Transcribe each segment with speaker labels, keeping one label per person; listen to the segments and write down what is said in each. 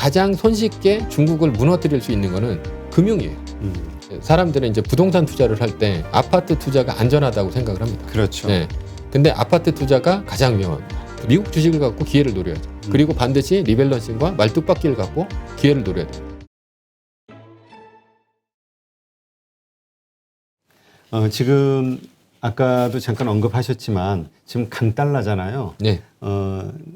Speaker 1: 가장 손쉽게 중국을 무너뜨릴 수 있는 거는 금융이에요. 사람들은 이제 부동산 투자를 할 때 아파트 투자가 안전하다고 생각을 합니다.
Speaker 2: 그렇죠.
Speaker 1: 네. 근데 아파트 투자가 가장 위험합니다. 미국 주식을 갖고 기회를 노려야죠. 그리고 반드시 리밸런싱과 말뚝박기를 갖고 기회를 노려야 돼요.
Speaker 2: 지금 아까도 잠깐 언급하셨지만 지금 강달러잖아요.
Speaker 1: 네.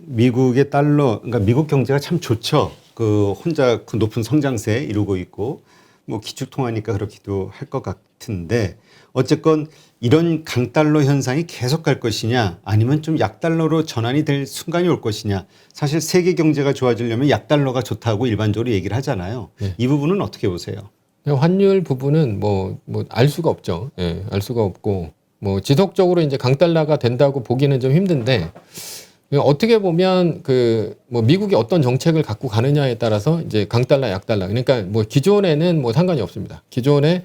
Speaker 2: 미국의 달러, 그러니까 미국 경제가 참 좋죠. 그 혼자 그 높은 성장세 이루고 있고 뭐 기축통화니까 그렇기도 할 것 같은데 어쨌건 이런 강달러 현상이 계속 갈 것이냐 아니면 좀 약달러로 전환이 될 순간이 올 것이냐. 사실 세계 경제가 좋아지려면 약달러가 좋다고 일반적으로 얘기를 하잖아요.
Speaker 1: 네.
Speaker 2: 이 부분은 어떻게 보세요?
Speaker 1: 환율 부분은 뭐 알 수가 없죠. 예, 알 수가 없고 뭐 지속적으로 이제 강달러가 된다고 보기는 좀 힘든데 어떻게 보면 그 뭐 미국이 어떤 정책을 갖고 가느냐에 따라서 이제 강달러, 약달러 그러니까 뭐 기존에는 뭐 상관이 없습니다. 기존에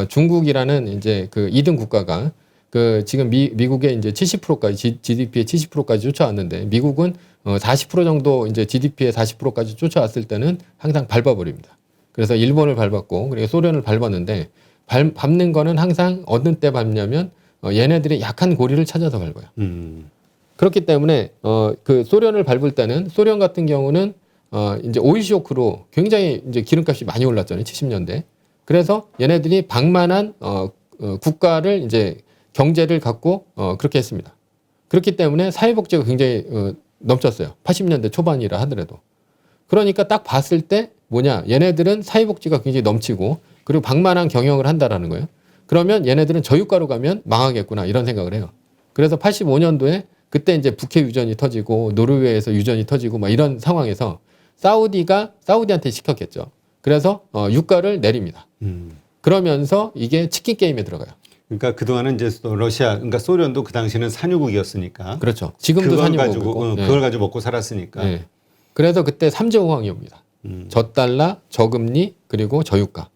Speaker 1: 중국이라는 이제 그 2등 국가가 그 지금 미국의 이제 70%까지 GDP의 70%까지 쫓아왔는데 미국은 40% 정도 이제 GDP의 40%까지 쫓아왔을 때는 항상 밟아버립니다. 그래서 일본을 밟았고 그리고 소련을 밟았는데 밟는 거는 항상 어느 때 밟냐면 얘네들이 약한 고리를 찾아서 밟아요. 그렇기 때문에 그 소련을 밟을 때는 소련 같은 경우는 이제 오일 쇼크로 굉장히 이제 기름값이 많이 올랐잖아요. 70년대. 그래서 얘네들이 방만한 국가를 이제 경제를 갖고 그렇게 했습니다. 그렇기 때문에 사회복지가 굉장히 넘쳤어요. 80년대 초반이라 하더라도. 그러니까 딱 봤을 때 뭐냐 얘네들은 사회복지가 굉장히 넘치고 그리고 방만한 경영을 한다라는 거예요. 그러면 얘네들은 저유가로 가면 망하겠구나 이런 생각을 해요. 그래서 85년도에 그때 이제 북해 유전이 터지고 노르웨이에서 유전이 터지고 막 이런 상황에서 사우디한테 시켰겠죠. 그래서 유가를 내립니다. 그러면서 이게 치킨 게임에 들어가요.
Speaker 2: 그러니까 그동안은 이제 러시아, 그러니까 소련도 그 당시에는 산유국이었으니까.
Speaker 1: 그렇죠. 지금도 산유국이고.
Speaker 2: 그걸 가지고 먹고 살았으니까.
Speaker 1: 네. 그래서 그때 3제 호황이 옵니다. 저달러, 저금리, 그리고 저유가.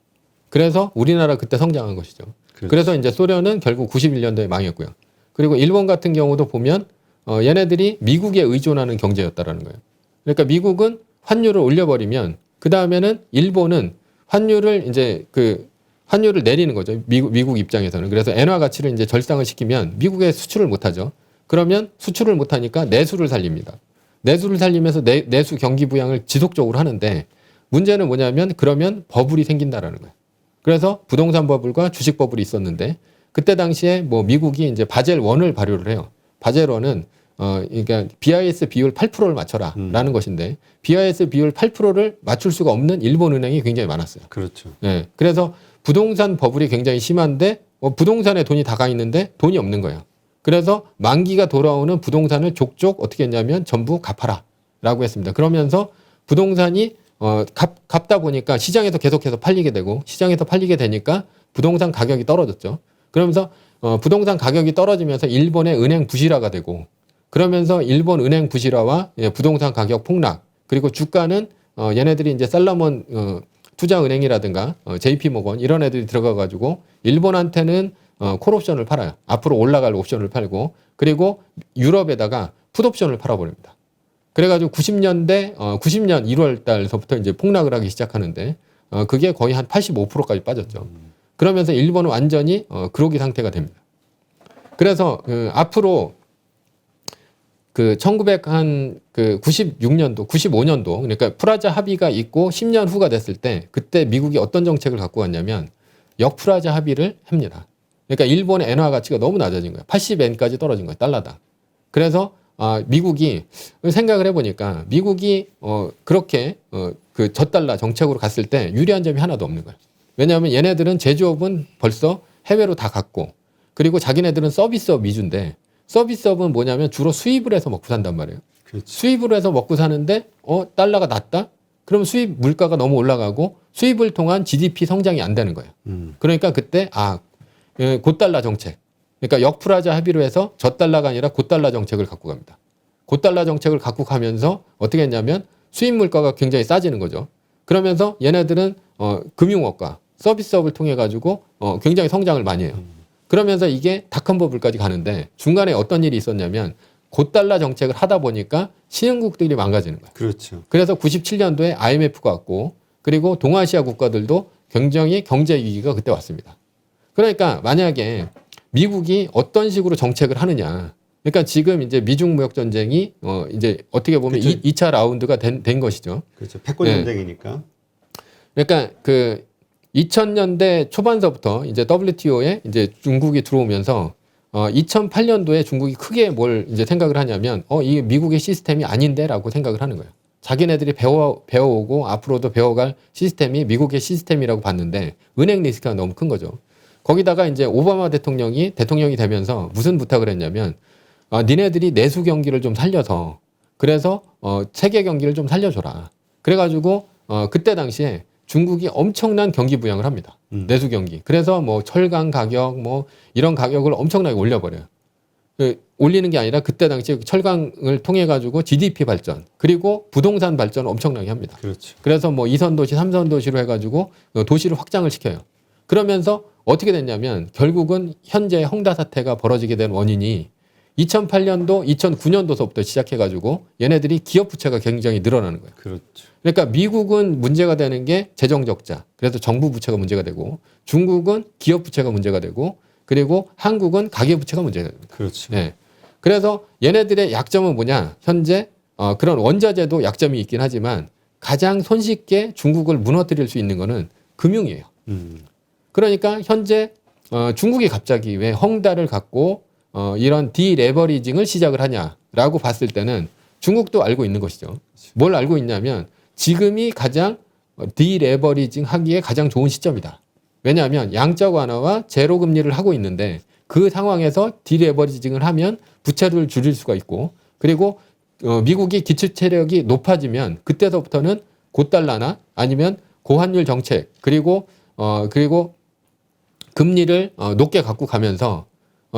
Speaker 1: 그래서 우리나라 그때 성장한 것이죠.
Speaker 2: 그렇죠.
Speaker 1: 그래서 이제 소련은 결국 91년도에 망했고요. 그리고 일본 같은 경우도 보면 얘네들이 미국에 의존하는 경제였다라는 거예요. 그러니까 미국은 환율을 올려버리면 그 다음에는 일본은 환율을 이제 환율을 내리는 거죠. 미국 입장에서는. 그래서 엔화 가치를 이제 절상을 시키면 미국에 수출을 못하죠. 그러면 수출을 못하니까 내수를 살립니다. 내수를 살리면서 내수 경기 부양을 지속적으로 하는데 문제는 뭐냐면 그러면 버블이 생긴다라는 거예요. 그래서 부동산 버블과 주식 버블이 있었는데 그때 당시에 뭐 미국이 이제 바젤 1을 발효를 해요. 바젤 1은 그러니까 BIS 비율 8%를 맞춰라라는 것인데 BIS 비율 8%를 맞출 수가 없는 일본 은행이 굉장히 많았어요.
Speaker 2: 그렇죠.
Speaker 1: 네, 그래서 부동산 버블이 굉장히 심한데 부동산에 돈이 다 가 있는데 돈이 없는 거예요. 그래서 만기가 돌아오는 부동산을 족족 어떻게 했냐면 전부 갚아라라고 했습니다. 그러면서 부동산이 갚다 보니까 시장에서 계속해서 팔리게 되고 시장에서 팔리게 되니까 부동산 가격이 떨어졌죠. 그러면서 부동산 가격이 떨어지면서 일본의 은행 부실화가 되고 그러면서 일본 은행 부실화와 부동산 가격 폭락 그리고 주가는 얘네들이 이제 살라몬 투자은행이라든가 JP모건 이런 애들이 들어가가지고 일본한테는 콜옵션을 팔아요. 앞으로 올라갈 옵션을 팔고 그리고 유럽에다가 풋옵션을 팔아버립니다. 그래가지고 90년 1월 달서부터 이제 폭락을 하기 시작하는데 그게 거의 한 85%까지 빠졌죠. 그러면서 일본은 완전히 그로기 상태가 됩니다. 그래서 앞으로 그 1996년도, 95년도 그러니까 프라자 합의가 있고 10년 후가 됐을 때 그때 미국이 어떤 정책을 갖고 왔냐면 역프라자 합의를 합니다. 그러니까 일본의 엔화 가치가 너무 낮아진 거예요. 80엔까지 떨어진 거예요. 달러당. 그래서 미국이 생각을 해보니까 미국이 그렇게 그 저달러 정책으로 갔을 때 유리한 점이 하나도 없는 거예요. 왜냐하면 얘네들은 제조업은 벌써 해외로 다 갔고 그리고 자기네들은 서비스업 위주인데 서비스업은 뭐냐면 주로 수입을 해서 먹고 산단 말이에요.
Speaker 2: 그렇죠.
Speaker 1: 수입을 해서 먹고 사는데 달러가 낮다? 그럼 수입 물가가 너무 올라가고 수입을 통한 GDP 성장이 안 되는 거예요. 그러니까 그때 곧달러 정책. 그러니까 역프라자 합의로 해서 저달러가 아니라 곧달러 정책을 갖고 갑니다. 곧달러 정책을 갖고 가면서 어떻게 했냐면 수입 물가가 굉장히 싸지는 거죠. 그러면서 얘네들은 금융업과 서비스업을 통해 가지고 굉장히 성장을 많이 해요. 그러면서 이게 닷컴 버블까지 가는데 중간에 어떤 일이 있었냐면 고달러 정책을 하다 보니까 신흥국들이 망가지는 거예요.
Speaker 2: 그렇죠.
Speaker 1: 그래서 97년도에 IMF가 왔고 그리고 동아시아 국가들도 굉장히 경제 위기가 그때 왔습니다. 그러니까 만약에 미국이 어떤 식으로 정책을 하느냐. 그러니까 지금 이제 미중 무역 전쟁이 이제 어떻게 보면
Speaker 2: 그렇죠.
Speaker 1: 2차 라운드가 된 것이죠.
Speaker 2: 그렇죠. 패권
Speaker 1: 네.
Speaker 2: 전쟁이니까.
Speaker 1: 그러니까 그 2000년대 초반서부터 이제 WTO에 이제 중국이 들어오면서 2008년도에 중국이 크게 뭘 이제 생각을 하냐면 이게 미국의 시스템이 아닌데라고 생각을 하는 거예요. 자기네들이 배워오고 앞으로도 배워갈 시스템이 미국의 시스템이라고 봤는데 은행 리스크가 너무 큰 거죠. 거기다가 이제 오바마 대통령이 되면서 무슨 부탁을 했냐면 니네들이 내수 경기를 좀 살려서 그래서 세계 경기를 좀 살려줘라. 그래가지고 그때 당시에 중국이 엄청난 경기 부양을 합니다. 내수 경기. 그래서 뭐 철강 가격 뭐 이런 가격을 엄청나게 올려버려요. 올리는 게 아니라 그때 당시 철강을 통해 가지고 GDP 발전 그리고 부동산 발전을 엄청나게 합니다.
Speaker 2: 그렇죠.
Speaker 1: 그래서 뭐 2선 도시, 3선 도시로 해가지고 도시를 확장을 시켜요. 그러면서 어떻게 됐냐면 결국은 현재 홍다 사태가 벌어지게 된 원인이 2008년도, 2009년도서부터 시작해가지고 얘네들이 기업 부채가 굉장히 늘어나는 거예요.
Speaker 2: 그렇죠.
Speaker 1: 그러니까 미국은 문제가 되는 게 재정 적자, 그래서 정부 부채가 문제가 되고 중국은 기업 부채가 문제가 되고 그리고 한국은 가계 부채가 문제가 됩니다.
Speaker 2: 그렇죠.
Speaker 1: 네. 그래서 얘네들의 약점은 뭐냐? 현재 그런 원자재도 약점이 있긴 하지만 가장 손쉽게 중국을 무너뜨릴 수 있는 거는 금융이에요. 그러니까 현재 중국이 갑자기 왜 헝다를 갖고 이런 디레버리징을 시작을 하냐라고 봤을 때는 중국도 알고 있는 것이죠. 뭘 알고 있냐면 지금이 가장 디레버리징 하기에 가장 좋은 시점이다. 왜냐하면 양적 완화와 제로 금리를 하고 있는데 그 상황에서 디레버리징을 하면 부채를 줄일 수가 있고 그리고 미국이 기초 체력이 높아지면 그때서부터는 고달러나 아니면 고환율 정책 그리고 금리를 높게 갖고 가면서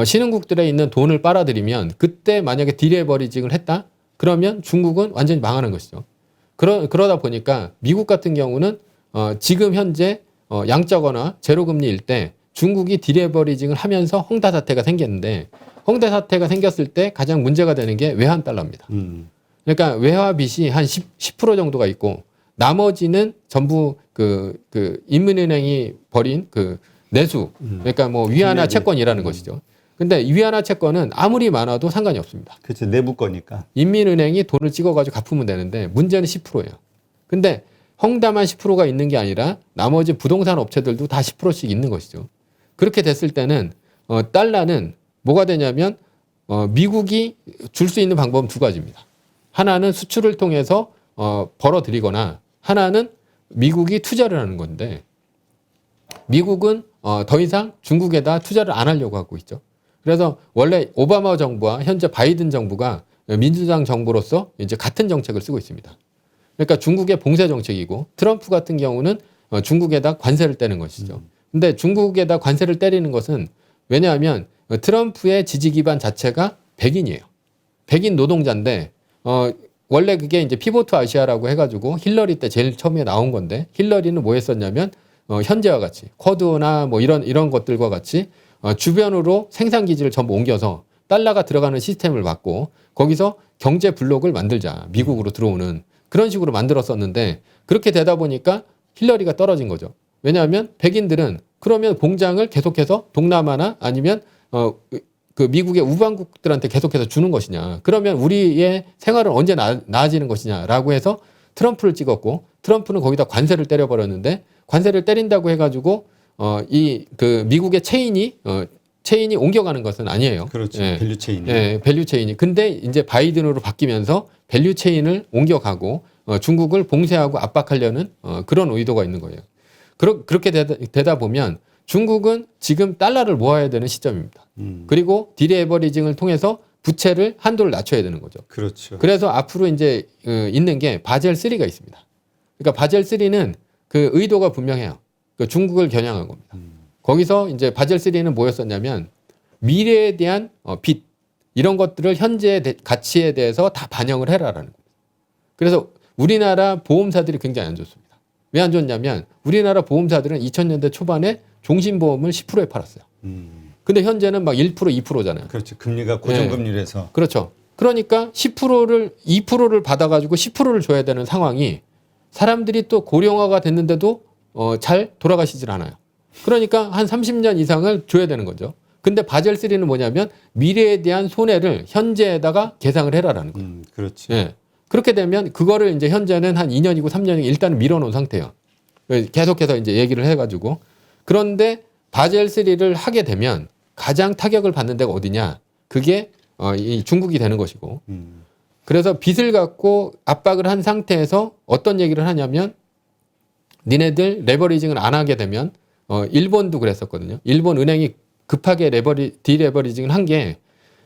Speaker 1: 신흥국들에 있는 돈을 빨아들이면 그때 만약에 디레버리징을 했다 그러면 중국은 완전히 망하는 것이죠. 그러다 보니까 미국 같은 경우는 지금 현재 양적 완화 제로 금리일 때 중국이 디레버리징을 하면서 헝다 사태가 생겼는데 헝다 사태가 생겼을 때 가장 문제가 되는 게 외환 달러입니다. 그러니까 외화 빚이 한 10% 정도가 있고 나머지는 전부 그 인민은행이 벌인 그 내수 그러니까 뭐 위안화 채권이라는 것이죠. 근데 위안화 채권은 아무리 많아도 상관이 없습니다.
Speaker 2: 그렇죠. 내부 거니까.
Speaker 1: 인민은행이 돈을 찍어가지고 갚으면 되는데 문제는 10%예요. 근데 헝다만 10%가 있는 게 아니라 나머지 부동산 업체들도 다 10%씩 있는 것이죠. 그렇게 됐을 때는 달러는 뭐가 되냐면 미국이 줄 수 있는 방법은 두 가지입니다. 하나는 수출을 통해서 벌어들이거나 하나는 미국이 투자를 하는 건데 미국은 더 이상 중국에다 투자를 안 하려고 하고 있죠. 그래서 원래 오바마 정부와 현재 바이든 정부가 민주당 정부로서 이제 같은 정책을 쓰고 있습니다. 그러니까 중국의 봉쇄 정책이고 트럼프 같은 경우는 중국에다 관세를 떼는 것이죠. 근데 중국에다 관세를 때리는 것은 왜냐하면 트럼프의 지지 기반 자체가 백인이에요. 백인 노동자인데 원래 그게 이제 피보트 아시아라고 해가지고 힐러리 때 제일 처음에 나온 건데 힐러리는 뭐 했었냐면 현재와 같이 쿼드나 뭐 이런 것들과 같이 주변으로 생산 기지를 전부 옮겨서 달러가 들어가는 시스템을 막고 거기서 경제 블록을 만들자 미국으로 들어오는 그런 식으로 만들었었는데 그렇게 되다 보니까 힐러리가 떨어진 거죠. 왜냐하면 백인들은 그러면 공장을 계속해서 동남아나 아니면 그 미국의 우방국들한테 계속해서 주는 것이냐. 그러면 우리의 생활은 언제 나아지는 것이냐라고 해서 트럼프를 찍었고 트럼프는 거기다 관세를 때려버렸는데 관세를 때린다고 해가지고 이 그 미국의 체인이 옮겨가는 것은 아니에요.
Speaker 2: 그렇죠.
Speaker 1: 예.
Speaker 2: 밸류 체인이.
Speaker 1: 예, 밸류 체인이. 근데 이제 바이든으로 바뀌면서 밸류 체인을 옮겨가고 중국을 봉쇄하고 압박하려는 그런 의도가 있는 거예요. 그렇게 되다 보면 중국은 지금 달러를 모아야 되는 시점입니다. 그리고 디레버리징을 통해서 부채를 한도를 낮춰야 되는 거죠.
Speaker 2: 그렇죠.
Speaker 1: 그래서 앞으로 이제 있는 게 바젤 3가 있습니다. 그러니까 바젤 3는 그 의도가 분명해요. 그 중국을 겨냥한 겁니다. 거기서 이제 바젤 3는 뭐였었냐면 미래에 대한 빚 이런 것들을 현재의 가치에 대해서 다 반영을 해라라는 겁니다. 그래서 우리나라 보험사들이 굉장히 안 좋습니다. 왜 안 좋냐면 우리나라 보험사들은 2000년대 초반에 종신보험을 10%에 팔았어요. 근데 현재는 막 1%, 2%잖아요.
Speaker 2: 그렇죠. 금리가 고정금리라서.
Speaker 1: 그렇죠. 그러니까 2%를 받아가지고 10%를 줘야 되는 상황이 사람들이 또 고령화가 됐는데도 잘 돌아가시질 않아요. 그러니까 한 30년 이상을 줘야 되는 거죠. 근데 바젤 3는 뭐냐면 미래에 대한 손해를 현재에다가 계상을 해라라는 거예요.
Speaker 2: 그렇지.
Speaker 1: 예. 그렇게 되면 그거를 이제 현재는 한 2년이고 3년이고 일단은 밀어놓은 상태예요. 계속해서 이제 얘기를 해가지고. 그런데 바젤 3를 하게 되면 가장 타격을 받는 데가 어디냐? 그게 이 중국이 되는 것이고. 그래서 빚을 갖고 압박을 한 상태에서 어떤 얘기를 하냐면 니네들 레버리징을 안 하게 되면 일본도 그랬었거든요. 일본 은행이 급하게 디레버리징을 한 게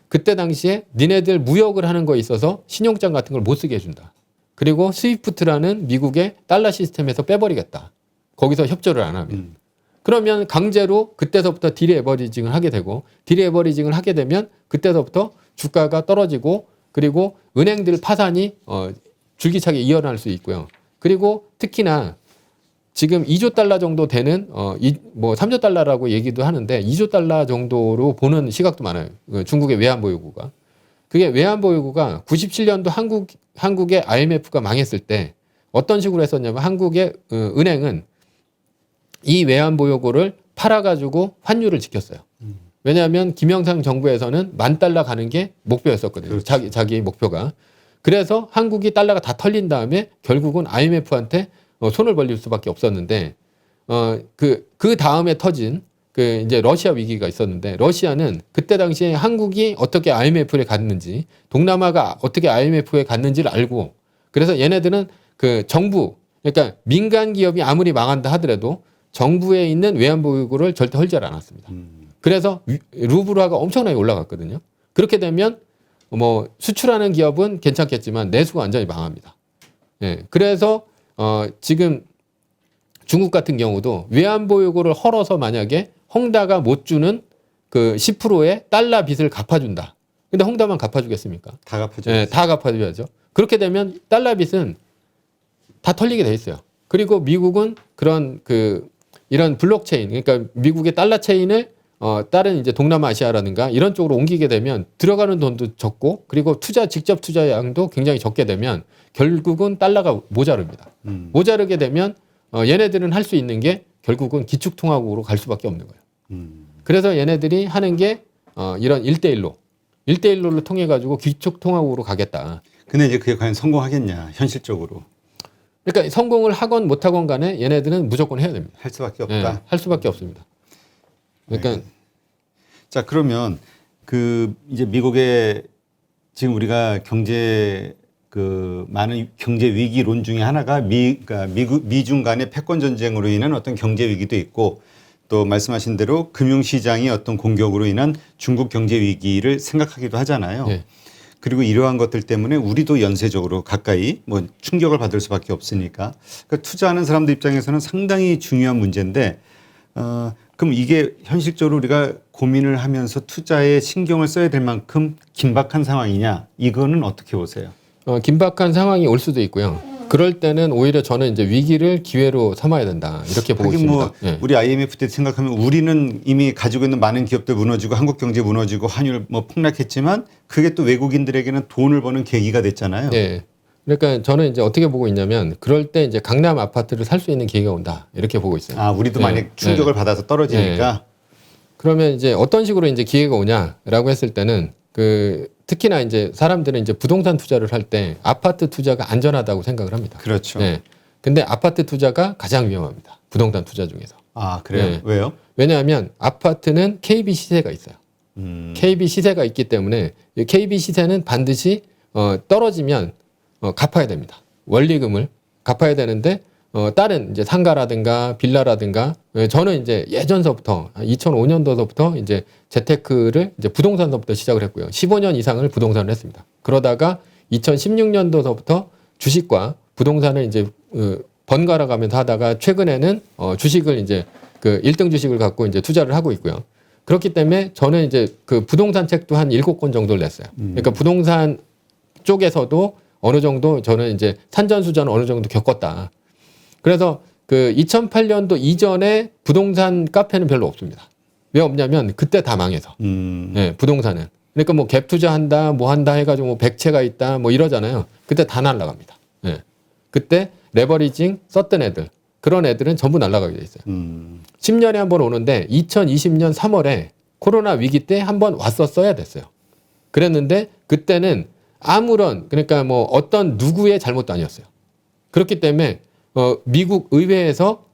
Speaker 1: 그때 당시에 니네들 무역을 하는 거에 있어서 신용장 같은 걸 못 쓰게 해준다. 그리고 스위프트라는 미국의 달러 시스템에서 빼버리겠다. 거기서 협조를 안 하면. 그러면 강제로 그때서부터 디레버리징을 하게 되고 디레버리징을 하게 되면 그때서부터 주가가 떨어지고 그리고 은행들 파산이 줄기차게 이어날 수 있고요. 그리고 특히나 지금 2조 달러 정도 되는 뭐 3조 달러라고 얘기도 하는데 2조 달러 정도로 보는 시각도 많아요. 중국의 외환보유고가. 그게 외환보유고가 97년도 한국의 IMF가 망했을 때 어떤 식으로 했었냐면 한국의 은행은 이 외환보유고를 팔아가지고 환율을 지켰어요. 왜냐하면 김영삼 정부에서는 10,000달러 가는 게 목표였었거든요.
Speaker 2: 그렇죠.
Speaker 1: 자기 목표가. 그래서 한국이 달러가 다 털린 다음에 결국은 IMF한테 손을 벌릴 수밖에 없었는데 그 다음에 터진 그 이제 러시아 위기가 있었는데 러시아는 그때 당시에 한국이 어떻게 IMF에 갔는지 동남아가 어떻게 IMF에 갔는지를 알고 그래서 얘네들은 그 정부 그러니까 민간 기업이 아무리 망한다 하더라도 정부에 있는 외환보유고를 절대 헐지 않았습니다. 그래서 루블화가 엄청나게 올라갔거든요. 그렇게 되면 뭐 수출하는 기업은 괜찮겠지만 내수가 완전히 망합니다. 예. 그래서 지금 중국 같은 경우도 외환보유고를 헐어서 만약에 헝다가 못 주는 그 10%의 달러 빚을 갚아준다. 근데 헝다만 갚아주겠습니까?
Speaker 2: 다 갚아줘.
Speaker 1: 예, 다 갚아줘야죠. 그렇게 되면 달러 빚은 다 털리게 돼 있어요. 그리고 미국은 그런 이런 블록체인, 그러니까 미국의 달러 체인을 다른 이제 동남아시아라든가 이런 쪽으로 옮기게 되면 들어가는 돈도 적고 그리고 직접 투자량도 굉장히 적게 되면 결국은 달러가 모자릅니다. 모자르게 되면 얘네들은 할 수 있는 게 결국은 기축통화국으로 갈 수밖에 없는 거예요. 그래서 얘네들이 하는 게 이런 1대1로를 통해 가지고 기축통화국으로 가겠다.
Speaker 2: 근데 이제 그게 과연 성공하겠냐 현실적으로
Speaker 1: 그러니까 성공을 하건 못하건 간에 얘네들은 무조건 해야 됩니다.
Speaker 2: 할 수밖에
Speaker 1: 예,
Speaker 2: 없다.
Speaker 1: 할 수밖에 없습니다. 그러니까
Speaker 2: 네. 자 그러면 이제 미국의 지금 우리가 많은 경제 위기론 중에 하나가 그러니까 미중 간의 패권 전쟁으로 인한 어떤 경제 위기도 있고 또 말씀하신 대로 금융시장의 어떤 공격으로 인한 중국 경제 위기를 생각하기도 하잖아요.
Speaker 1: 예.
Speaker 2: 그리고 이러한 것들 때문에 우리도 연쇄적으로 가까이 뭐 충격을 받을 수밖에 없으니까 그러니까 투자하는 사람들 입장에서는 상당히 중요한 문제인데 그럼 이게 현실적으로 우리가 고민을 하면서 투자에 신경을 써야 될 만큼 긴박한 상황이냐 이거는 어떻게 보세요?
Speaker 1: 긴박한 상황이 올 수도 있고요. 그럴 때는 오히려 저는 이제 위기를 기회로 삼아야 된다 이렇게 보고
Speaker 2: 하긴
Speaker 1: 있습니다.
Speaker 2: 뭐
Speaker 1: 예.
Speaker 2: 우리 IMF 때 생각하면 우리는 이미 가지고 있는 많은 기업들 무너지고 한국 경제 무너지고 환율 뭐 폭락했지만 그게 또 외국인들에게는 돈을 버는 계기가 됐잖아요.
Speaker 1: 네. 그러니까 저는 이제 어떻게 보고 있냐면 그럴 때 이제 강남 아파트를 살 수 있는 기회가 온다 이렇게 보고 있어요.
Speaker 2: 아 우리도
Speaker 1: 네.
Speaker 2: 만약 충격을 받아서 떨어지니까
Speaker 1: 그러면 이제 어떤 식으로 이제 기회가 오냐라고 했을 때는 특히나 이제 사람들은 이제 부동산 투자를 할 때 아파트 투자가 안전하다고 생각을 합니다.
Speaker 2: 그렇죠.
Speaker 1: 네. 근데 아파트 투자가 가장 위험합니다. 부동산 투자 중에서.
Speaker 2: 아 그래요?
Speaker 1: 네.
Speaker 2: 왜요?
Speaker 1: 왜냐하면 아파트는 KB 시세가 있어요. KB 시세가 있기 때문에 이 KB 시세는 반드시 떨어지면 갚아야 됩니다. 원리금을 갚아야 되는데 다른 이제 상가라든가 빌라라든가 저는 이제 예전서부터 2005년도서부터 이제 재테크를 이제 부동산서부터 시작을 했고요. 15년 이상을 부동산을 했습니다. 그러다가 2016년도서부터 주식과 부동산을 이제 번갈아 가면서 하다가 최근에는 주식을 이제 1등 주식을 갖고 이제 투자를 하고 있고요. 그렇기 때문에 저는 이제 부동산 책도 한 7권 정도를 냈어요. 그러니까 부동산 쪽에서도 어느 정도 저는 이제 산전수전 어느 정도 겪었다. 그래서 2008년도 이전에 부동산 카페는 별로 없습니다. 왜 없냐면 그때 다 망해서. 네, 부동산은. 그러니까 뭐 갭 투자한다, 뭐 한다 해가지고 뭐 백채가 있다, 뭐 이러잖아요. 그때 다 날라갑니다. 예. 그때 레버리징 썼던 애들, 그런 애들은 전부 날라가게 돼 있어요. 10년에 한 번 오는데 2020년 3월에 코로나 위기 때 한 번 왔었어야 됐어요. 그랬는데 그때는 아무런 그러니까 뭐 어떤 누구의 잘못도 아니었어요. 그렇기 때문에 미국 의회에서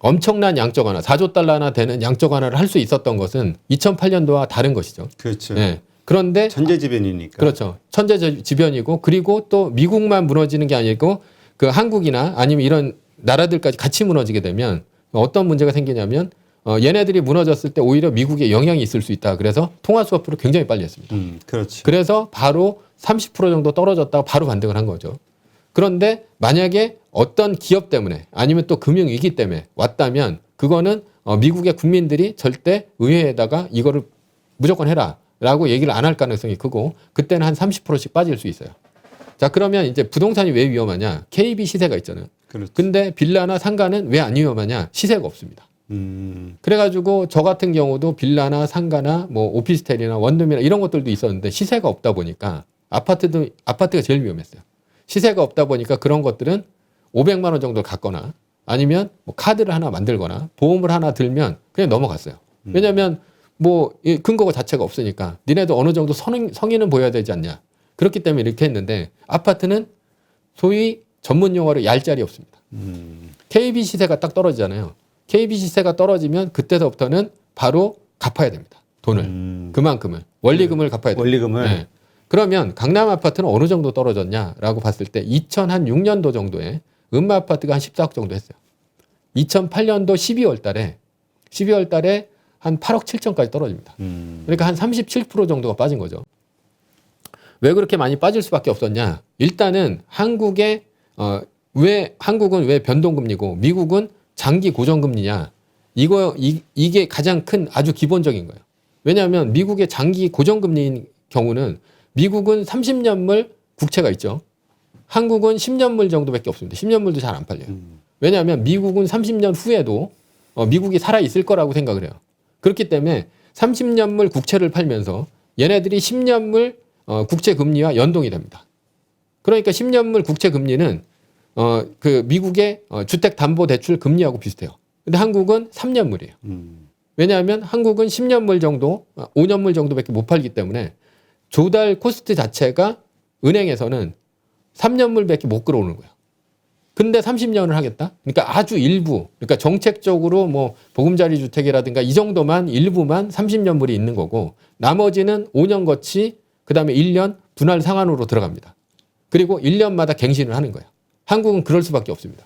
Speaker 1: 엄청난 양적 완화, 4조 달러나 되는 양적 완화를 할 수 있었던 것은 2008년도와 다른 것이죠.
Speaker 2: 그렇죠.
Speaker 1: 예. 그런데
Speaker 2: 천재지변이니까.
Speaker 1: 그렇죠. 천재지변이고 그리고 또 미국만 무너지는 게 아니고 그 한국이나 아니면 이런 나라들까지 같이 무너지게 되면 어떤 문제가 생기냐면 얘네들이 무너졌을 때 오히려 미국에 영향이 있을 수 있다. 그래서 통화 스와프를 굉장히 빨리 했습니다.
Speaker 2: 그렇죠.
Speaker 1: 그래서 바로 30% 정도 떨어졌다가 바로 반등을 한 거죠. 그런데 만약에 어떤 기업 때문에 아니면 또 금융위기 때문에 왔다면 그거는 미국의 국민들이 절대 의회에다가 이거를 무조건 해라 라고 얘기를 안 할 가능성이 크고 그때는 한 30%씩 빠질 수 있어요. 자, 그러면 이제 부동산이 왜 위험하냐? KB 시세가 있잖아요.
Speaker 2: 그렇죠.
Speaker 1: 근데 빌라나 상가는 왜 안 위험하냐? 시세가 없습니다. 그래가지고 저 같은 경우도 빌라나 상가나 뭐 오피스텔이나 원룸이나 이런 것들도 있었는데 시세가 없다 보니까 아파트가 제일 위험했어요. 시세가 없다 보니까 그런 것들은 500만 원 정도 갔거나 아니면 뭐 카드를 하나 만들거나 보험을 하나 들면 그냥 넘어갔어요. 왜냐하면 뭐 근거 자체가 없으니까 니네도 어느 정도 성의는 보여야 되지 않냐. 그렇기 때문에 이렇게 했는데 아파트는 소위 전문 용어로 얄짤이 없습니다. KB 시세가 딱 떨어지잖아요. KB 시세가 떨어지면 그때서부터는 바로 갚아야 됩니다. 돈을. 그만큼을. 원리금을 갚아야 됩니다.
Speaker 2: 원리금을.
Speaker 1: 네. 그러면 강남 아파트는 어느 정도 떨어졌냐라고 봤을 때 2006년도 정도에 음마 아파트가 한 14억 정도 했어요. 2008년도 12월 달에 한 8억 7천까지 떨어집니다. 그러니까 한 37% 정도가 빠진 거죠. 왜 그렇게 많이 빠질 수밖에 없었냐? 일단은 한국은 왜 변동금리고 미국은 장기 고정금리냐? 이게 가장 큰 아주 기본적인 거예요. 왜냐하면 미국의 장기 고정금리인 경우는 미국은 30년물 국채가 있죠. 한국은 10년물 정도밖에 없습니다. 10년물도 잘 안 팔려요. 왜냐하면 미국은 30년 후에도 미국이 살아있을 거라고 생각을 해요. 그렇기 때문에 30년물 국채를 팔면서 얘네들이 10년물 국채 금리와 연동이 됩니다. 그러니까 10년물 국채 금리는 그 미국의 주택담보대출 금리하고 비슷해요. 근데 한국은 3년물이에요. 왜냐하면 한국은 10년물 정도, 5년물 정도밖에 못 팔기 때문에 조달 코스트 자체가 은행에서는 3년물밖에 못 끌어오는 거예요. 근데 30년을 하겠다? 그러니까 아주 일부, 그러니까 정책적으로 뭐 보금자리 주택이라든가 이 정도만 일부만 30년물이 있는 거고 나머지는 5년 거치, 그 다음에 1년 분할 상환으로 들어갑니다. 그리고 1년마다 갱신을 하는 거예요. 한국은 그럴 수밖에 없습니다.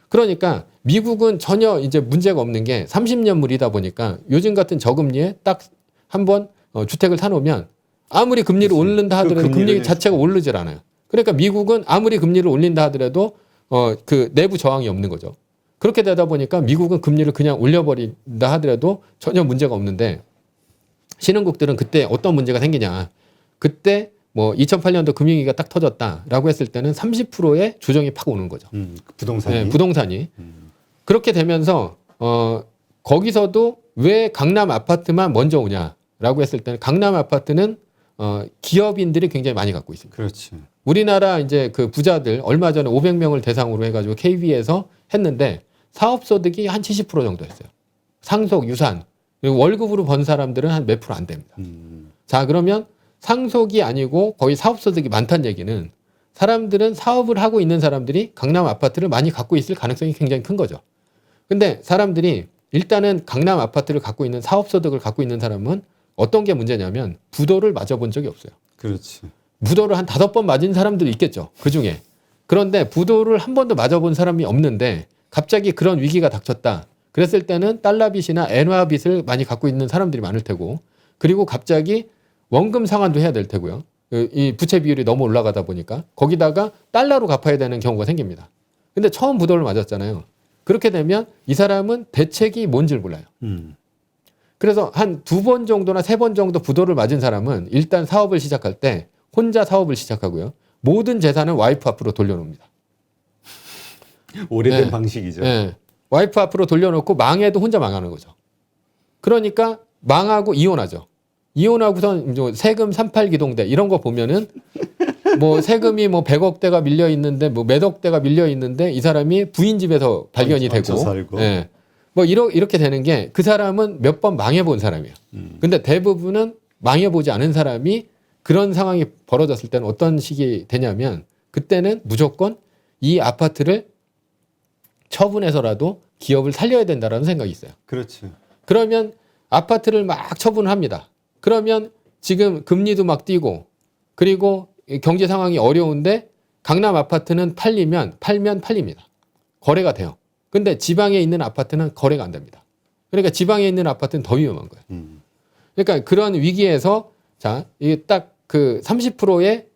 Speaker 1: 그러니까 미국은 전혀 이제 문제가 없는 게 30년물이다 보니까 요즘 같은 저금리에 딱 한번 주택을 사놓으면 아무리 금리를 올린다 하더라도 금리 자체가 오르질 않아요. 그러니까 미국은 아무리 금리를 올린다 하더라도 그 내부 저항이 없는 거죠. 그렇게 되다 보니까 미국은 금리를 그냥 올려버린다 하더라도 전혀 문제가 없는데 신흥국들은 그때 어떤 문제가 생기냐. 그때 뭐 2008년도 금융위기가 딱 터졌다라고 했을 때는 30%의 조정이 팍 오는 거죠.
Speaker 2: 부동산이.
Speaker 1: 네, 부동산이. 그렇게 되면서 거기서도 왜 강남 아파트만 먼저 오냐라고 했을 때는 강남 아파트는 기업인들이 굉장히 많이 갖고 있습니다.
Speaker 2: 그렇지.
Speaker 1: 우리나라 이제 그 부자들 얼마 전에 500명을 대상으로 해가지고 KB에서 했는데 사업소득이 한 70% 정도 했어요. 상속, 유산, 그리고 월급으로 번 사람들은 한 몇 프로 안 됩니다. 자, 그러면 상속이 아니고 거의 사업소득이 많다는 얘기는 사람들은 사업을 하고 있는 사람들이 강남 아파트를 많이 갖고 있을 가능성이 굉장히 큰 거죠. 근데 사람들이 일단은 강남 아파트를 갖고 있는 사업소득을 갖고 있는 사람은 어떤 게 문제냐면 부도를 맞아본 적이 없어요.
Speaker 2: 그렇지.
Speaker 1: 부도를 한 5번 맞은 사람들이 있겠죠. 그 중에. 그런데 부도를 한 번도 맞아본 사람이 없는데 갑자기 그런 위기가 닥쳤다. 그랬을 때는 달러빚이나 엔화빚을 많이 갖고 있는 사람들이 많을 테고 그리고 갑자기 원금 상환도 해야 될 테고요. 이 부채 비율이 너무 올라가다 보니까 거기다가 달러로 갚아야 되는 경우가 생깁니다. 근데 처음 부도를 맞았잖아요. 그렇게 되면 이 사람은 대책이 뭔지를 몰라요. 그래서 한 2번 정도나 3번 정도 부도를 맞은 사람은 일단 사업을 시작할 때 혼자 사업을 시작하고요. 모든 재산은 와이프 앞으로 돌려놓습니다.
Speaker 2: 오래된
Speaker 1: 네.
Speaker 2: 방식이죠.
Speaker 1: 네. 와이프 앞으로 돌려놓고 망해도 혼자 망하는 거죠. 그러니까 망하고 이혼하죠. 이혼하고선 이제 세금 38기동대 이런 거 보면은 뭐 세금이 뭐 100억대가 밀려 있는데 뭐 몇 억대가 밀려 있는데 이 사람이 부인 집에서 발견이
Speaker 2: 얹혀
Speaker 1: 되고
Speaker 2: 살고.
Speaker 1: 예. 뭐 이렇게 되는 게 그 사람은 몇 번 망해 본 사람이에요. 근데 대부분은 망해 보지 않은 사람이 그런 상황이 벌어졌을 때는 어떤 식이 되냐면 그때는 무조건 이 아파트를 처분해서라도 기업을 살려야 된다라는 생각이 있어요.
Speaker 2: 그렇죠.
Speaker 1: 그러면 아파트를 막 처분을 합니다. 그러면 지금 금리도 막 뛰고 그리고 경제 상황이 어려운데 강남 아파트는 팔면 팔립니다. 거래가 돼요. 근데 지방에 있는 아파트는 거래가 안 됩니다. 그러니까 지방에 있는 아파트는 더 위험한 거예요. 그러니까 그런 위기에서 자, 이게 딱 그 30%의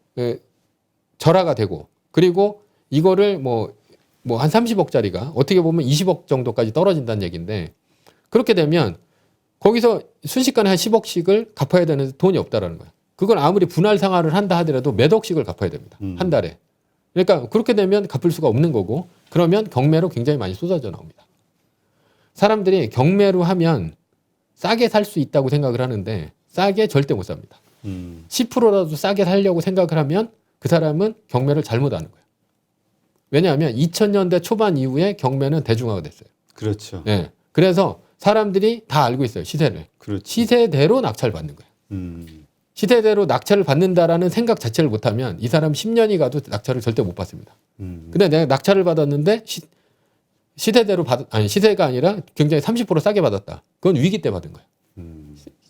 Speaker 1: 절하가 되고 그리고 이거를 뭐 한 30억짜리가 어떻게 보면 20억 정도까지 떨어진다는 얘기인데 그렇게 되면 거기서 순식간에 한 10억씩을 갚아야 되는 돈이 없다라는 거예요. 그건 아무리 분할 상환을 한다 하더라도 몇 억씩을 갚아야 됩니다. 한 달에. 그러니까 그렇게 되면 갚을 수가 없는 거고 그러면 경매로 굉장히 많이 쏟아져 나옵니다. 사람들이 경매로 하면 싸게 살 수 있다고 생각을 하는데 싸게 절대 못 삽니다. 10%라도 싸게 살려고 생각을 하면 그 사람은 경매를 잘못하는 거예요. 왜냐하면 2000년대 초반 이후에 경매는 대중화가 됐어요.
Speaker 2: 그렇죠.
Speaker 1: 네. 그래서 사람들이 다 알고 있어요. 시세를.
Speaker 2: 그렇죠.
Speaker 1: 시세대로 낙찰을 받는 거예요. 시세대로 낙찰을 받는다라는 생각 자체를 못하면 이 사람 10년이 가도 낙찰을 절대 못 받습니다. 근데 내가 낙찰을 받았는데 시세가 아니라 굉장히 30% 싸게 받았다. 그건 위기 때 받은 거예요.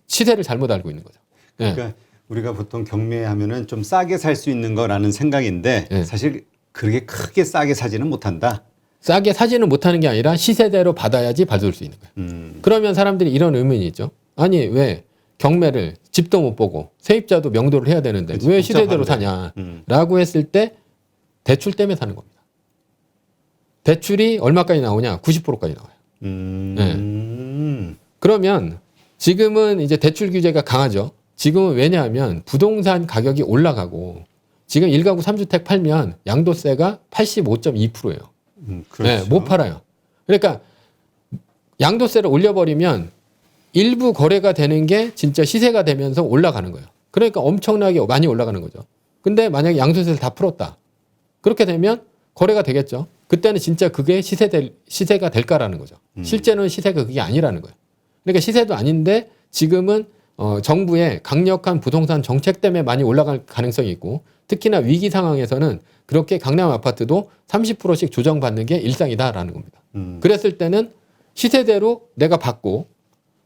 Speaker 1: 시세를 잘못 알고 있는 거죠.
Speaker 2: 그러니까 우리가 보통 경매하면은 좀 싸게 살 수 있는 거라는 생각인데
Speaker 1: 네.
Speaker 2: 사실 그렇게 크게 싸게 사지는 못한다.
Speaker 1: 싸게 사지는 못하는 게 아니라 시세대로 받아야지 받을 수 있는 거예요. 그러면 사람들이 이런 의문이 있죠. 아니 왜 경매를 집도 못 보고 세입자도 명도를 해야 되는데
Speaker 2: 그치,
Speaker 1: 왜 시세대로
Speaker 2: 복잡한데.
Speaker 1: 사냐라고 했을 때 대출 때문에 사는 겁니다. 대출이 얼마까지 나오냐? 90%까지 나와요. 그러면 지금은 이제 대출 규제가 강하죠. 지금은 왜냐하면 부동산 가격이 올라가고 지금 1가구 3주택 팔면 양도세가 85.2%예요.
Speaker 2: 그렇죠.
Speaker 1: 네, 못 팔아요. 그러니까 양도세를 올려버리면 일부 거래가 되는 게 진짜 시세가 되면서 올라가는 거예요. 그러니까 엄청나게 많이 올라가는 거죠. 근데 만약에 양도세를 다 풀었다. 그렇게 되면 거래가 되겠죠. 그때는 진짜 그게 시세가 될까라는 거죠. 실제는 시세가 그게 아니라는 거예요. 그러니까 시세도 아닌데 지금은 정부의 강력한 부동산 정책 때문에 많이 올라갈 가능성이 있고 특히나 위기 상황에서는 그렇게 강남 아파트도 30%씩 조정받는 게 일상이다라는 겁니다. 그랬을 때는 시세대로 내가 받고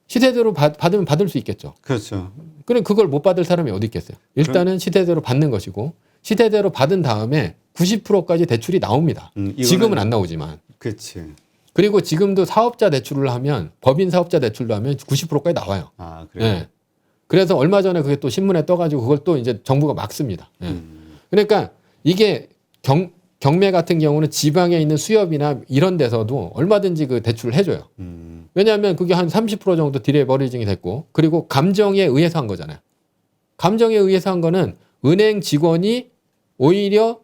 Speaker 1: 시세대로 받으면 받을 수 있겠죠.
Speaker 2: 그렇죠.
Speaker 1: 그럼 그걸 못 받을 사람이 어디 있겠어요. 일단은 시세대로 받는 것이고 시세대로 받은 다음에 90%까지 대출이 나옵니다. 지금은 안 나오지만.
Speaker 2: 그렇지.
Speaker 1: 그리고 지금도 사업자 대출을 하면 법인 사업자 대출도 하면 90%까지 나와요.
Speaker 2: 아, 그래요.
Speaker 1: 네. 그래서 얼마 전에 그게 또 신문에 떠가지고 그걸 또 이제 정부가 막습니다. 네. 그러니까 이게 경매 같은 경우는 지방에 있는 수협이나 이런 데서도 얼마든지 그 대출을 해줘요. 왜냐하면 그게 한 30% 정도 딜레이 버리징이 됐고 그리고 감정에 의해서 한 거잖아요. 감정에 의해서 한 거는 은행 직원이 오히려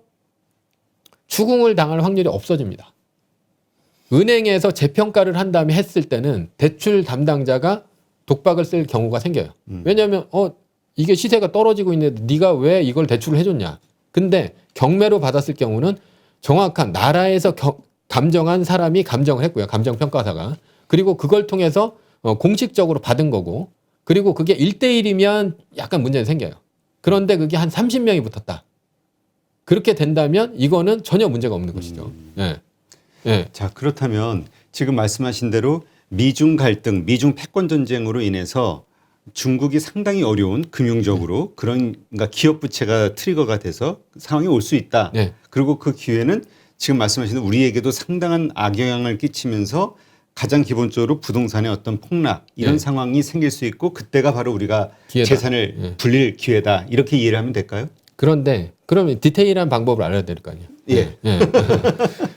Speaker 1: 추궁을 당할 확률이 없어집니다. 은행에서 재평가를 한 다음에 했을 때는 대출 담당자가 독박을 쓸 경우가 생겨요. 왜냐하면 이게 시세가 떨어지고 있는데 네가 왜 이걸 대출을 해줬냐. 근데 경매로 받았을 경우는 정확한 나라에서 감정한 사람이 감정을 했고요. 감정평가사가. 그리고 그걸 통해서 공식적으로 받은 거고 그리고 그게 1대1이면 약간 문제는 생겨요. 그런데 그게 한 30명이 붙었다. 그렇게 된다면 이거는 전혀 문제가 없는 것이죠. 네. 네.
Speaker 2: 자, 그렇다면 지금 말씀하신 대로 미중 갈등, 미중 패권 전쟁으로 인해서 중국이 상당히 어려운 금융적으로 그런 그러니까 기업 부채가 트리거가 돼서 상황이 올 수 있다.
Speaker 1: 네.
Speaker 2: 그리고 그 기회는 지금 말씀하신 우리에게도 상당한 악영향을 끼치면서 가장 기본적으로 부동산의 어떤 폭락 이런
Speaker 1: 네.
Speaker 2: 상황이 생길 수 있고 그때가 바로 우리가
Speaker 1: 기회다.
Speaker 2: 재산을
Speaker 1: 네.
Speaker 2: 불릴 기회다. 이렇게 이해를 하면 될까요?
Speaker 1: 그런데 그러면 디테일한 방법을 알아야 될 거 아니에요.
Speaker 2: 예.
Speaker 1: 예.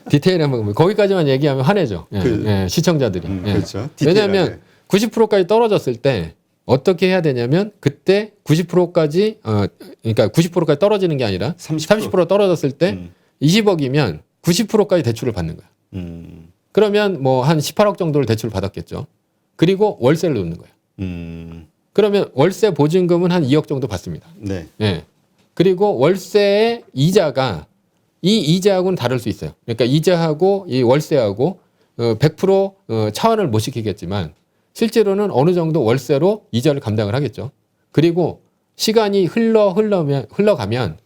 Speaker 1: 디테일한 방법. 거기까지만 얘기하면 화내죠. 예. 시청자들이. 예.
Speaker 2: 그렇죠.
Speaker 1: 왜냐하면 90%까지 떨어졌을 때 어떻게 해야 되냐면 그때 90%까지 그러니까 90%까지 떨어지는 게 아니라 30% 떨어졌을 때 20억이면 90%까지 대출을 받는 거야. 그러면 뭐 한 18억 정도를 대출을 받았겠죠. 그리고 월세를 놓는 거예요. 그러면 월세 보증금은 한 2억 정도 받습니다.
Speaker 2: 네.
Speaker 1: 예. 그리고 월세의 이자가 이 이자하고는 다를 수 있어요. 그러니까 이자하고 이 월세하고 100% 차원을 못 시키겠지만 실제로는 어느 정도 월세로 이자를 감당을 하겠죠. 그리고 시간이 흘러가면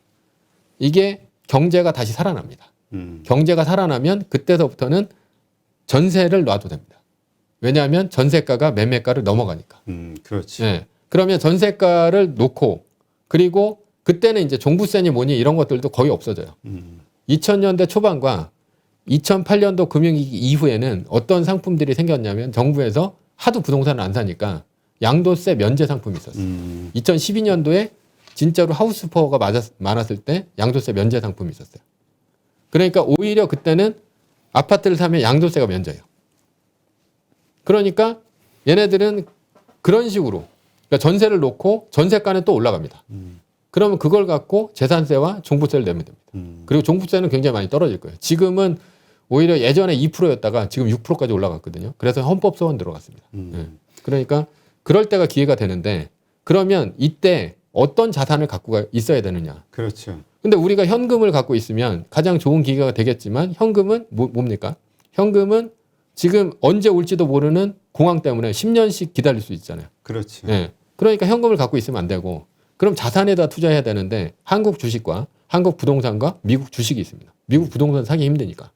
Speaker 1: 이게 경제가 다시 살아납니다. 경제가 살아나면 그때서부터는 전세를 놔도 됩니다. 왜냐하면 전세가가 매매가를 넘어가니까.
Speaker 2: 그렇지.
Speaker 1: 예. 그러면 전세가를 놓고 그리고 그때는 이제 종부세니 뭐니 이런 것들도 거의 없어져요. 2000년대 초반과 2008년도 금융위기 이후에는 어떤 상품들이 생겼냐면 정부에서 하도 부동산을 안 사니까 양도세 면제 상품이 있었어요. 2012년도에 진짜로 하우스포어가 많았을 때 양도세 면제 상품이 있었어요. 그러니까 오히려 그때는 아파트를 사면 양도세가 면제예요. 그러니까 얘네들은 그런 식으로 그러니까 전세를 놓고 전세가는 또 올라갑니다. 그러면 그걸 갖고 재산세와 종부세를 내면 됩니다. 그리고 종부세는 굉장히 많이 떨어질 거예요. 지금은 오히려 예전에 2%였다가 지금 6%까지 올라갔거든요. 그래서 헌법 소원 들어갔습니다. 예. 그러니까 그럴 때가 기회가 되는데 그러면 이때 어떤 자산을 갖고 있어야 되느냐.
Speaker 2: 그렇죠.
Speaker 1: 근데 우리가 현금을 갖고 있으면 가장 좋은 기회가 되겠지만 현금은 뭡니까? 현금은 지금 언제 올지도 모르는 공황 때문에 10년씩 기다릴 수 있잖아요.
Speaker 2: 그렇죠.
Speaker 1: 예. 그러니까 현금을 갖고 있으면 안 되고 그럼 자산에다 투자해야 되는데 한국 주식과 한국 부동산과 미국 주식이 있습니다. 미국 부동산 사기 힘드니까.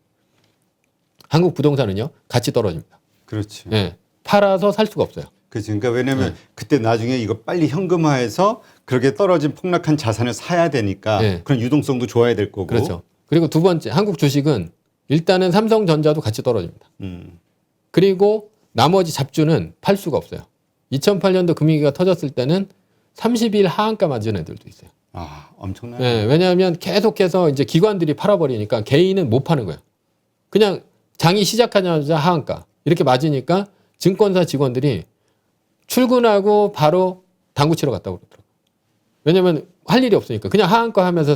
Speaker 1: 한국 부동산은요, 같이 떨어집니다.
Speaker 2: 그렇죠.
Speaker 1: 예. 팔아서 살 수가 없어요.
Speaker 2: 그렇죠. 그러니까 왜냐하면 그때 나중에 이거 빨리 현금화해서 그렇게 떨어진 폭락한 자산을 사야 되니까
Speaker 1: 네.
Speaker 2: 그런 유동성도 좋아야 될 거고.
Speaker 1: 그렇죠. 그리고 두 번째, 한국 주식은 일단은 삼성전자도 같이 떨어집니다. 그리고 나머지 잡주는 팔 수가 없어요. 2008년도 금융위기가 터졌을 때는 30일 하한가 맞은 애들도 있어요.
Speaker 2: 아, 엄청나요.
Speaker 1: 예, 왜냐하면 계속해서 이제 기관들이 팔아버리니까 개인은 못 파는 거예요. 그냥 장이 시작하자마자 하한가 이렇게 맞으니까 증권사 직원들이 출근하고 바로 당구 치러 갔다고 그러더라고요. 왜냐면 할 일이 없으니까 그냥 하한가 하면서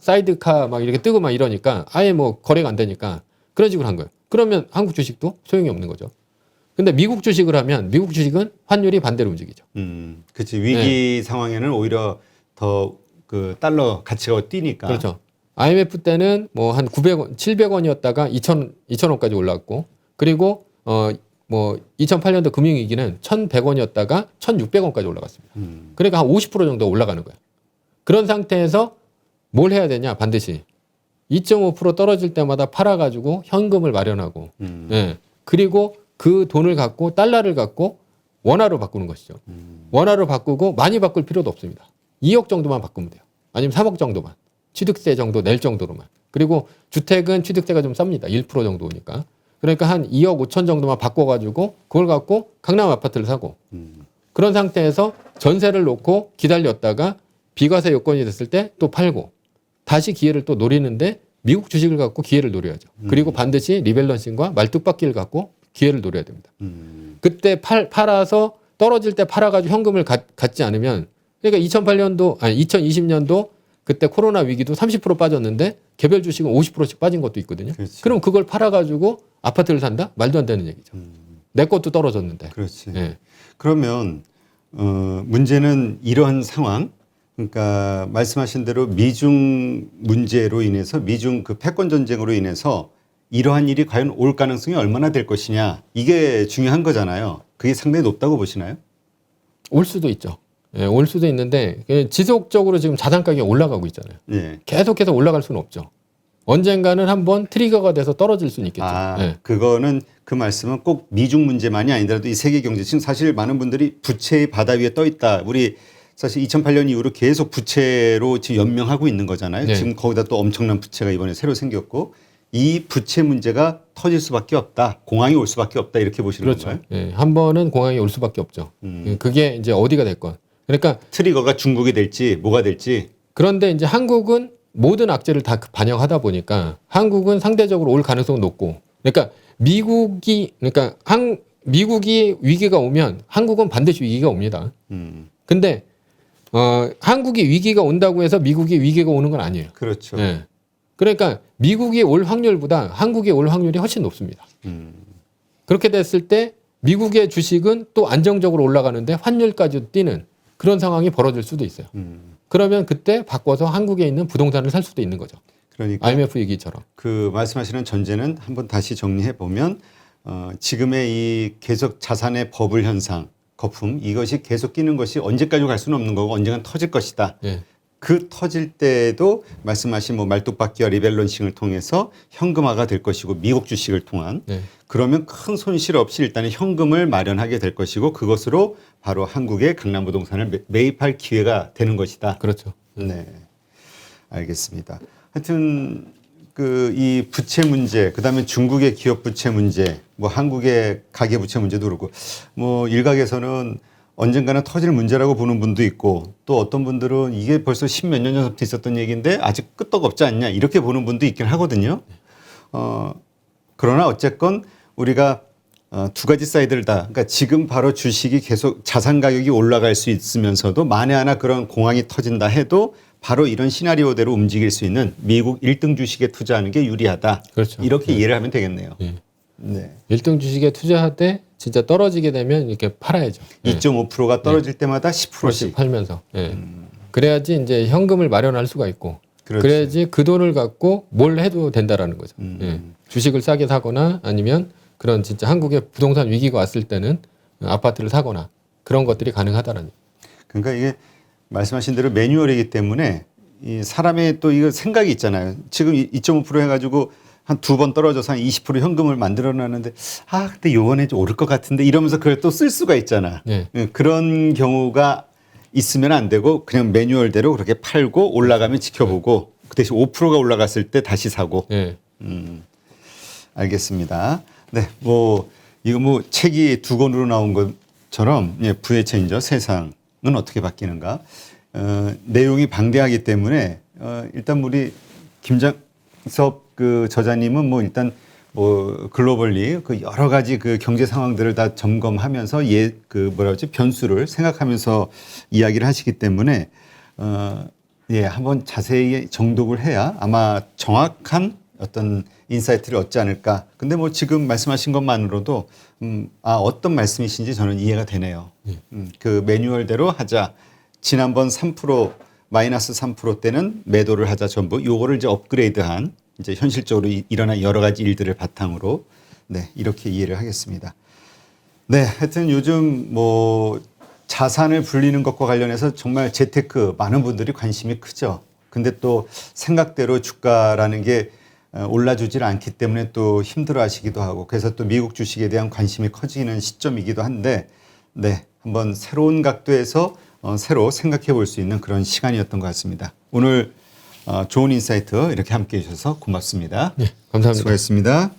Speaker 1: 사이드카 막 이렇게 뜨고 막 이러니까 아예 뭐 거래가 안 되니까 그런 식으로 한 거예요. 그러면 한국 주식도 소용이 없는 거죠. 근데 미국 주식을 하면 미국 주식은 환율이 반대로 움직이죠.
Speaker 2: 그렇지. 위기 상황에는 오히려 더 그 달러 가치가 뛰니까.
Speaker 1: 그렇죠. IMF 때는 뭐 한 900원, 700원이었다가 2,000원까지 올랐고 그리고 뭐 2008년도 금융위기는 1,100원이었다가 1,600원까지 올라갔습니다. 그러니까 한 50% 정도 올라가는 거예요. 그런 상태에서 뭘 해야 되냐 반드시 2.5% 떨어질 때마다 팔아가지고 현금을 마련하고 예. 그리고 그 돈을 갖고 달러를 갖고 원화로 바꾸는 것이죠. 원화로 바꾸고 많이 바꿀 필요도 없습니다. 2억 정도만 바꾸면 돼요. 아니면 3억 정도만. 취득세 정도 낼 정도로만. 그리고 주택은 취득세가 좀 쌉니다. 1% 정도 오니까. 그러니까 한 2억 5천 정도만 바꿔가지고 그걸 갖고 강남 아파트를 사고 그런 상태에서 전세를 놓고 기다렸다가 비과세 요건이 됐을 때 또 팔고 다시 기회를 또 노리는데 미국 주식을 갖고 기회를 노려야죠. 그리고 반드시 리밸런싱과 말뚝박기를 갖고 기회를 노려야 됩니다. 그때 팔아서 떨어질 때 팔아가지고 현금을 갖지 않으면 그러니까 2020년도 그때 코로나 위기도 30% 빠졌는데 개별 주식은 50%씩 빠진 것도 있거든요.
Speaker 2: 그렇지.
Speaker 1: 그럼 그걸 팔아가지고 아파트를 산다? 말도 안 되는 얘기죠. 내 것도 떨어졌는데.
Speaker 2: 그렇지.
Speaker 1: 예.
Speaker 2: 그러면 문제는 이런 상황. 그러니까 말씀하신 대로 미중 문제로 인해서 미중 그 패권 전쟁으로 인해서 이러한 일이 과연 올 가능성이 얼마나 될 것이냐 이게 중요한 거잖아요. 그게 상당히 높다고 보시나요?
Speaker 1: 올 수도 있죠. 예, 올 수도 있는데 지속적으로 지금 자산 가격이 올라가고 있잖아요.
Speaker 2: 네.
Speaker 1: 계속해서 올라갈 수는 없죠. 언젠가는 한번 트리거가 돼서 떨어질 수는 있겠죠.
Speaker 2: 아,
Speaker 1: 예.
Speaker 2: 그거는 그 말씀은 꼭 미중 문제만이 아니더라도 이 세계 경제 지금 사실 많은 분들이 부채의 바다 위에 떠 있다. 우리 사실 2008년 이후로 계속 부채로 지금 연명하고 있는 거잖아요.
Speaker 1: 네.
Speaker 2: 지금 거기다 또 엄청난 부채가 이번에 새로 생겼고 이 부채 문제가 터질 수밖에 없다. 공황이 올 수밖에 없다. 이렇게 보시는
Speaker 1: 그렇죠.
Speaker 2: 건가요?
Speaker 1: 예, 한 번은 공황이 올 수밖에 없죠. 예, 그게 이제 어디가 됐건. 그러니까
Speaker 2: 트리거가 중국이 될지 뭐가 될지.
Speaker 1: 그런데 이제 한국은 모든 악재를 다 반영하다 보니까 한국은 상대적으로 올 가능성은 높고, 그러니까 미국이 위기가 오면 한국은 반드시 위기가 옵니다. 근데 한국이 위기가 온다고 해서 미국이 위기가 오는 건 아니에요.
Speaker 2: 그렇죠.
Speaker 1: 예. 그러니까 미국이 올 확률보다 한국이 올 확률이 훨씬 높습니다. 그렇게 됐을 때 미국의 주식은 또 안정적으로 올라가는데 환율까지 뛰는 그런 상황이 벌어질 수도 있어요. 그러면 그때 바꿔서 한국에 있는 부동산을 살 수도 있는 거죠.
Speaker 2: 그러니까
Speaker 1: IMF 위기처럼.
Speaker 2: 그 말씀하시는 전제는 한번 다시 정리해 보면 지금의 이 계속 자산의 버블 현상, 거품 이것이 계속 끼는 것이 언제까지 갈 수는 없는 거고 언젠간 터질 것이다.
Speaker 1: 예.
Speaker 2: 그 터질 때도 말씀하신 뭐 말뚝박기와 리밸런싱을 통해서 현금화가 될 것이고 미국 주식을 통한
Speaker 1: 네.
Speaker 2: 그러면 큰 손실 없이 일단은 현금을 마련하게 될 것이고 그것으로 바로 한국의 강남부동산을 매입할 기회가 되는 것이다.
Speaker 1: 그렇죠.
Speaker 2: 네, 알겠습니다. 하여튼 그 이 부채 문제, 그다음에 중국의 기업 부채 문제, 뭐 한국의 가계 부채 문제도 그렇고 뭐 일각에서는 언젠가는 터질 문제라고 보는 분도 있고 또 어떤 분들은 이게 벌써 십몇 년 전부터 있었던 얘기인데 아직 끄떡없지 않냐 이렇게 보는 분도 있긴 하거든요. 그러나 어쨌건 우리가 두 가지 사이드를 다, 그러니까 지금 바로 주식이 계속 자산 가격이 올라갈 수 있으면서도 만에 하나 그런 공황이 터진다 해도 바로 이런 시나리오대로 움직일 수 있는 미국 1등 주식에 투자하는 게 유리하다.
Speaker 1: 그렇죠.
Speaker 2: 이렇게 이해를 하면 되겠네요.
Speaker 1: 예.
Speaker 2: 네.
Speaker 1: 1등 주식에 투자하되 진짜 떨어지게 되면 이렇게 팔아야죠.
Speaker 2: 2.5%가 떨어질 때마다 10%씩.
Speaker 1: 팔면서. 예. 그래야지 이제 현금을 마련할 수가 있고.
Speaker 2: 그렇지.
Speaker 1: 그래야지 그 돈을 갖고 뭘 해도 된다라는 거죠. 예. 주식을 싸게 사거나 아니면 그런 진짜 한국의 부동산 위기가 왔을 때는 아파트를 사거나 그런 것들이 가능하다라는.
Speaker 2: 그러니까 이게 말씀하신 대로 매뉴얼이기 때문에 이 사람의 또 이거 생각이 있잖아요. 지금 2.5% 해가지고 한 두 번 떨어져서 한 20% 현금을 만들어놨는데 근데 요번에 좀 오를 것 같은데 이러면서 그걸 또 쓸 수가 있잖아.
Speaker 1: 네.
Speaker 2: 그런 경우가 있으면 안 되고 그냥 매뉴얼대로 그렇게 팔고 올라가면 지켜보고 그 대신 5%가 올라갔을 때 다시 사고.
Speaker 1: 예.
Speaker 2: 알겠습니다. 네, 뭐 이거 뭐 책이 두 권으로 나온 것처럼 부의 체인저 세상은 어떻게 바뀌는가 내용이 방대하기 때문에 일단 우리 김장섭 그 저자님은 뭐 일단 뭐 글로벌리 그 여러 가지 그 경제 상황들을 다 점검하면서 그 뭐라 그러지 변수를 생각하면서 이야기를 하시기 때문에 한번 자세히 정독을 해야 아마 정확한 어떤 인사이트를 얻지 않을까. 근데 뭐 지금 말씀하신 것만으로도 어떤 말씀이신지 저는 이해가 되네요. 그 매뉴얼대로 하자. 지난번 3% 마이너스 3% 때는 매도를 하자 전부. 요거를 이제 업그레이드한 이제 현실적으로 일어난 여러 가지 일들을 바탕으로 이렇게 이해를 하겠습니다. 네, 하여튼 요즘 뭐 자산을 불리는 것과 관련해서 정말 재테크 많은 분들이 관심이 크죠. 근데 또 생각대로 주가라는 게 올라주질 않기 때문에 또 힘들어 하시기도 하고 그래서 또 미국 주식에 대한 관심이 커지는 시점이기도 한데 한번 새로운 각도에서 새로 생각해 볼 수 있는 그런 시간이었던 것 같습니다. 오늘 좋은 인사이트 이렇게 함께 해주셔서 고맙습니다.
Speaker 1: 네, 감사합니다.
Speaker 2: 수고했습니다.